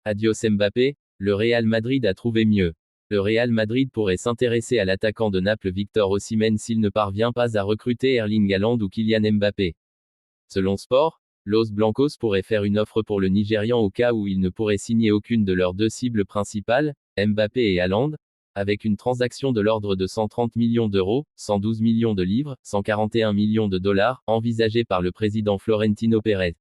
Adios Mbappé, le Real Madrid a trouvé mieux. Le Real Madrid pourrait s'intéresser à l'attaquant de Naples Victor Osimhen s'il ne parvient pas à recruter Erling Haaland ou Kylian Mbappé. Selon Sport, Los Blancos pourrait faire une offre pour le Nigérian au cas où il ne pourrait signer aucune de leurs deux cibles principales, Mbappé et Haaland, avec une transaction de l'ordre de 130 millions d'euros, 112 millions de livres, 141 millions de dollars, envisagée par le président Florentino Pérez.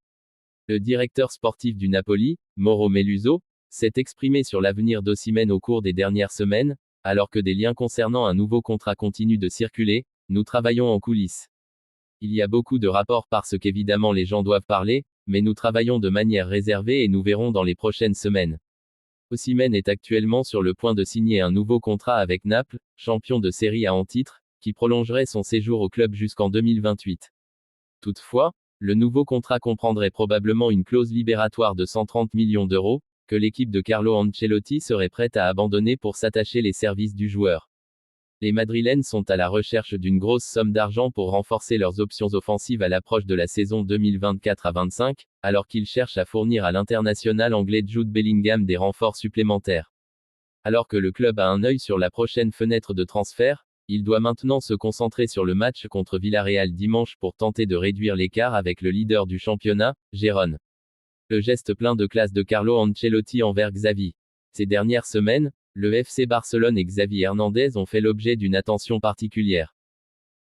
Le directeur sportif du Napoli, Mauro Meluso, s'est exprimé sur l'avenir d'Osimhen au cours des dernières semaines, alors que des liens concernant un nouveau contrat continuent de circuler, nous travaillons en coulisses. Il y a beaucoup de rapports parce qu'évidemment les gens doivent parler, mais nous travaillons de manière réservée et nous verrons dans les prochaines semaines. Osimhen est actuellement sur le point de signer un nouveau contrat avec Naples, champion de Serie A en titre, qui prolongerait son séjour au club jusqu'en 2028. Toutefois, le nouveau contrat comprendrait probablement une clause libératoire de 130 millions d'euros, que l'équipe de Carlo Ancelotti serait prête à abandonner pour s'attacher les services du joueur. Les Madrilènes sont à la recherche d'une grosse somme d'argent pour renforcer leurs options offensives à l'approche de la saison 2024 à 25, alors qu'ils cherchent à fournir à l'international anglais Jude Bellingham des renforts supplémentaires. Alors que le club a un œil sur la prochaine fenêtre de transfert, il doit maintenant se concentrer sur le match contre Villarreal dimanche pour tenter de réduire l'écart avec le leader du championnat, Gérone. Le geste plein de classe de Carlo Ancelotti envers Xavi. Ces dernières semaines, le FC Barcelone et Xavi Hernandez ont fait l'objet d'une attention particulière.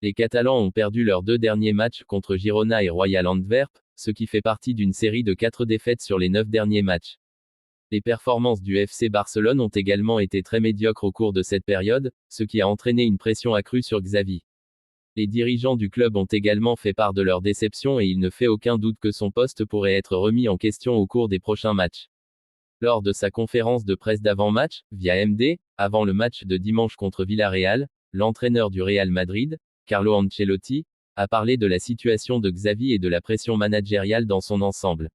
Les Catalans ont perdu leurs deux derniers matchs contre Girona et Royal Antwerp, ce qui fait partie d'une série de 4 défaites sur les 9 derniers matchs. Les performances du FC Barcelone ont également été très médiocres au cours de cette période, ce qui a entraîné une pression accrue sur Xavi. Les dirigeants du club ont également fait part de leur déception et il ne fait aucun doute que son poste pourrait être remis en question au cours des prochains matchs. Lors de sa conférence de presse d'avant-match, via MD, avant le match de dimanche contre Villarreal, l'entraîneur du Real Madrid, Carlo Ancelotti, a parlé de la situation de Xavi et de la pression managériale dans son ensemble.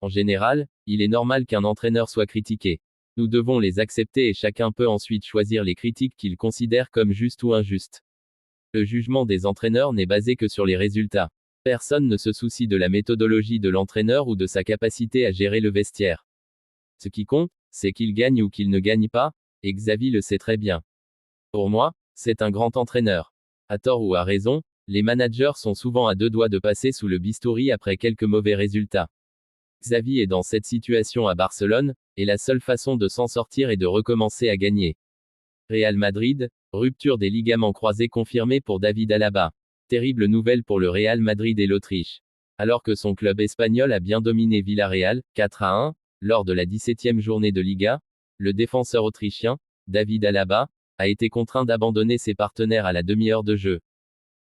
En général, il est normal qu'un entraîneur soit critiqué. Nous devons les accepter et chacun peut ensuite choisir les critiques qu'il considère comme justes ou injustes. Le jugement des entraîneurs n'est basé que sur les résultats. Personne ne se soucie de la méthodologie de l'entraîneur ou de sa capacité à gérer le vestiaire. Ce qui compte, c'est qu'il gagne ou qu'il ne gagne pas, et Xavi le sait très bien. Pour moi, c'est un grand entraîneur. À tort ou à raison, les managers sont souvent à deux doigts de passer sous le bistouri après quelques mauvais résultats. Xavi est dans cette situation à Barcelone, et la seule façon de s'en sortir est de recommencer à gagner. Real Madrid, rupture des ligaments croisés confirmée pour David Alaba. Terrible nouvelle pour le Real Madrid et l'Autriche. Alors que son club espagnol a bien dominé Villarreal, 4-1, lors de la 17e journée de Liga, le défenseur autrichien, David Alaba, a été contraint d'abandonner ses partenaires à la demi-heure de jeu.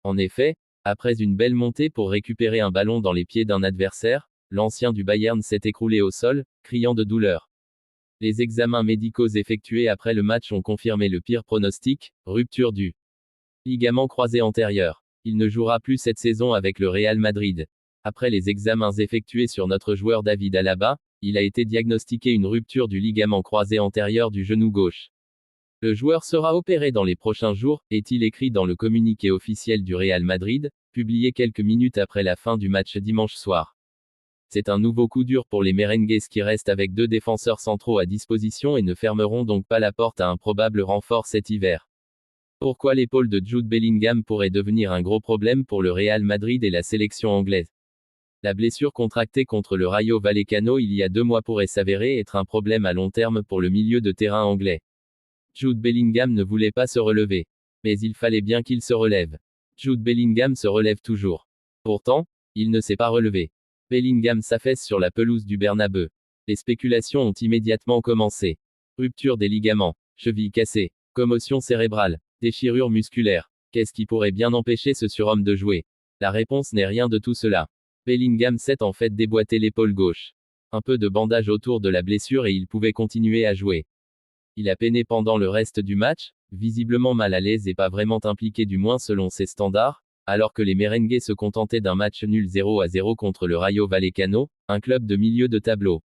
En effet, après une belle montée pour récupérer un ballon dans les pieds d'un adversaire, l'ancien du Bayern s'est écroulé au sol, criant de douleur. Les examens médicaux effectués après le match ont confirmé le pire pronostic, rupture du ligament croisé antérieur. Il ne jouera plus cette saison avec le Real Madrid. Après les examens effectués sur notre joueur David Alaba, il a été diagnostiqué une rupture du ligament croisé antérieur du genou gauche. Le joueur sera opéré dans les prochains jours, est-il écrit dans le communiqué officiel du Real Madrid, publié quelques minutes après la fin du match dimanche soir. C'est un nouveau coup dur pour les merengues qui restent avec deux défenseurs centraux à disposition et ne fermeront donc pas la porte à un probable renfort cet hiver. Pourquoi l'épaule de Jude Bellingham pourrait devenir un gros problème pour le Real Madrid et la sélection anglaise? La blessure contractée contre le Rayo Vallecano il y a 2 mois pourrait s'avérer être un problème à long terme pour le milieu de terrain anglais. Jude Bellingham ne voulait pas se relever. Mais il fallait bien qu'il se relève. Jude Bellingham se relève toujours. Pourtant, il ne s'est pas relevé. Bellingham s'affaisse sur la pelouse du Bernabeu. Les spéculations ont immédiatement commencé. Rupture des ligaments, cheville cassée, commotion cérébrale, déchirure musculaire. Qu'est-ce qui pourrait bien empêcher ce surhomme de jouer? La réponse n'est rien de tout cela. Bellingham s'est en fait déboîté l'épaule gauche. Un peu de bandage autour de la blessure et il pouvait continuer à jouer. Il a peiné pendant le reste du match, visiblement mal à l'aise et pas vraiment impliqué du moins selon ses standards, alors que les merengues se contentaient d'un match nul 0-0 contre le Rayo Vallecano, un club de milieu de tableau.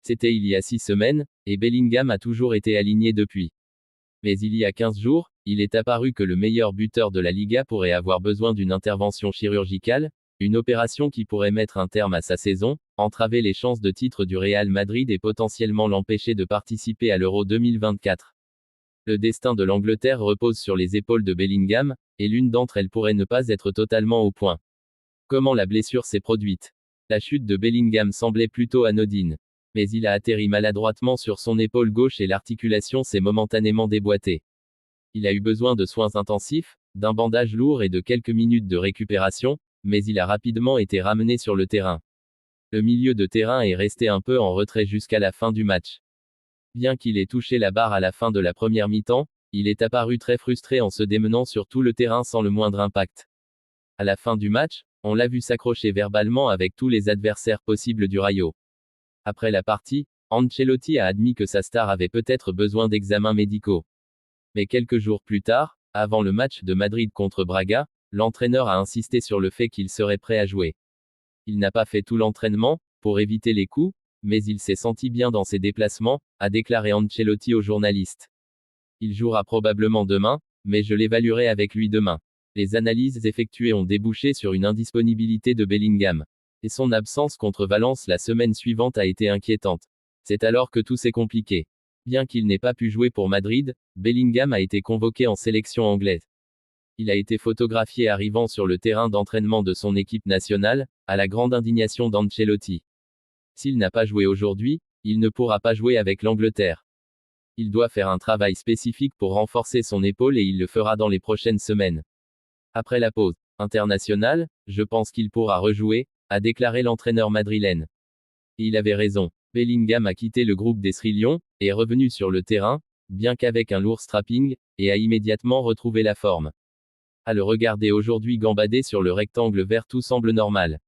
C'était il y a 6 semaines, et Bellingham a toujours été aligné depuis. Mais il y a 15 jours, il est apparu que le meilleur buteur de la Liga pourrait avoir besoin d'une intervention chirurgicale, une opération qui pourrait mettre un terme à sa saison, entraver les chances de titre du Real Madrid et potentiellement l'empêcher de participer à l'Euro 2024. Le destin de l'Angleterre repose sur les épaules de Bellingham, et l'une d'entre elles pourrait ne pas être totalement au point. Comment la blessure s'est produite? La chute de Bellingham semblait plutôt anodine. Mais il a atterri maladroitement sur son épaule gauche et l'articulation s'est momentanément déboîtée. Il a eu besoin de soins intensifs, d'un bandage lourd et de quelques minutes de récupération, mais il a rapidement été ramené sur le terrain. Le milieu de terrain est resté un peu en retrait jusqu'à la fin du match. Bien qu'il ait touché la barre à la fin de la première mi-temps, il est apparu très frustré en se démenant sur tout le terrain sans le moindre impact. À la fin du match, on l'a vu s'accrocher verbalement avec tous les adversaires possibles du Rayo. Après la partie, Ancelotti a admis que sa star avait peut-être besoin d'examens médicaux. Mais quelques jours plus tard, avant le match de Madrid contre Braga, l'entraîneur a insisté sur le fait qu'il serait prêt à jouer. Il n'a pas fait tout l'entraînement, pour éviter les coups, mais il s'est senti bien dans ses déplacements, a déclaré Ancelotti aux journalistes. Il jouera probablement demain, mais je l'évaluerai avec lui demain. Les analyses effectuées ont débouché sur une indisponibilité de Bellingham. Et son absence contre Valence la semaine suivante a été inquiétante. C'est alors que tout s'est compliqué. Bien qu'il n'ait pas pu jouer pour Madrid, Bellingham a été convoqué en sélection anglaise. Il a été photographié arrivant sur le terrain d'entraînement de son équipe nationale, à la grande indignation d'Ancelotti. S'il n'a pas joué aujourd'hui, il ne pourra pas jouer avec l'Angleterre. Il doit faire un travail spécifique pour renforcer son épaule et il le fera dans les prochaines semaines. Après la pause internationale, je pense qu'il pourra rejouer, a déclaré l'entraîneur madrilène. Et il avait raison. Bellingham a quitté le groupe des Sri Lions, et est revenu sur le terrain, bien qu'avec un lourd strapping, et a immédiatement retrouvé la forme. À le regarder aujourd'hui gambader sur le rectangle vert, tout semble normal.